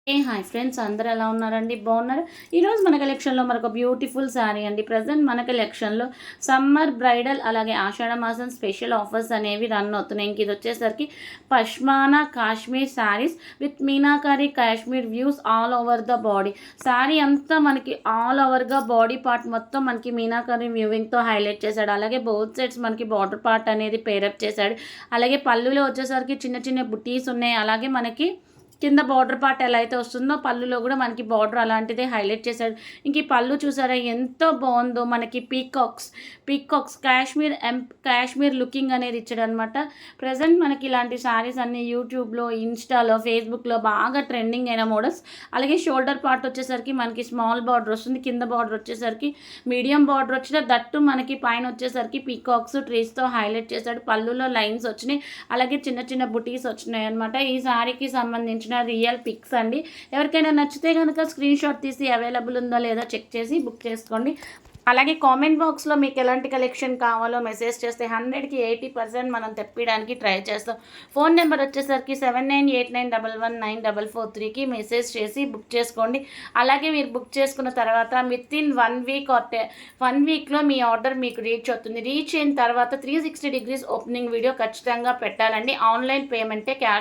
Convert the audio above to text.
Hi friends, అందరూ ఎలా ఉన్నారండి? బాగున్నారు. ఈరోజు మన కలెక్షన్లో మరొక బ్యూటిఫుల్ శారీ అండి. ప్రజెంట్ మన కలెక్షన్లో సమ్మర్ బ్రైడల్ అలాగే ఆషాఢ మాసం స్పెషల్ ఆఫర్స్ అనేవి రన్ అవుతున్నాయి. ఇంక ఇది వచ్చేసరికి pashmina Kashmir saris with meenakari Kashmir views all over the body. Sari అంతా మనకి ఆల్ ఓవర్గా బాడీ పార్ట్ మొత్తం మనకి మీనాకారి వ్యూవింగ్తో హైలైట్ చేశాడు. అలాగే బోత్ సైడ్స్ మనకి బార్డర్ పార్ట్ అనేది పేరప్ చేశాడు. అలాగే పళ్ళులో వచ్చేసరికి చిన్న చిన్న బుటీస్ ఉన్నాయి. అలాగే మనకి కింద బార్డర్ పార్ట్ ఎలా అయితే వస్తుందో పళ్ళులో కూడా మనకి బార్డర్ అలాంటిదే హైలైట్ చేశాడు. ఇంక ఈ పళ్ళు చూసారా ఎంత బాగుందో, మనకి పీకాక్స్ కాశ్మీర్ లుకింగ్ అనేది ఇచ్చాడు అనమాట. ప్రజెంట్ మనకి ఇలాంటి శారీస్ అన్ని యూట్యూబ్లో, ఇన్స్టాలో, ఫేస్బుక్లో బాగా ట్రెండింగ్ అయిన మోడల్స్. అలాగే షోల్డర్ పార్ట్ వచ్చేసరికి మనకి స్మాల్ బార్డర్ వస్తుంది, కింద బార్డర్ వచ్చేసరికి మీడియం బార్డర్ వచ్చిన దట్టు మనకి పైన వచ్చేసరికి పీకాక్స్ ట్రీస్తో హైలైట్ చేశాడు. పళ్ళులో లైన్స్ వచ్చినాయి, అలాగే చిన్న చిన్న బుటీస్ వచ్చినాయి అనమాట. ఈ శారీకి సంబంధించిన రియల్ పిక్స్ అండి. ఎవరికైనా నచ్చితే కనుక స్క్రీన్ షాట్ తీసి అవైలబుల్ ఉందో లేదో చెక్ చేసి బుక్ చేసుకోండి. అలాగే కామెంట్ బాక్స్లో మీకు ఎలాంటి కలెక్షన్ కావాలో మెసేజ్ చేస్తే 100కి 80% మనం తెప్పించడానికి ట్రై చేస్తాం. ఫోన్ నెంబర్ వచ్చేసరికి 7989119443కి మెసేజ్ చేసి బుక్ చేసుకోండి. అలాగే మీరు బుక్ చేసుకున్న తర్వాత వితిన్ 1 వీక్ ఆర్ 1 వీక్లో మీ ఆర్డర్ మీకు రీచ్ అవుతుంది. రీచ్ అయిన తర్వాత 360 డిగ్రీస్ ఓపెనింగ్ వీడియో ఖచ్చితంగా పెట్టాలండి. Online పేమెంటే, cash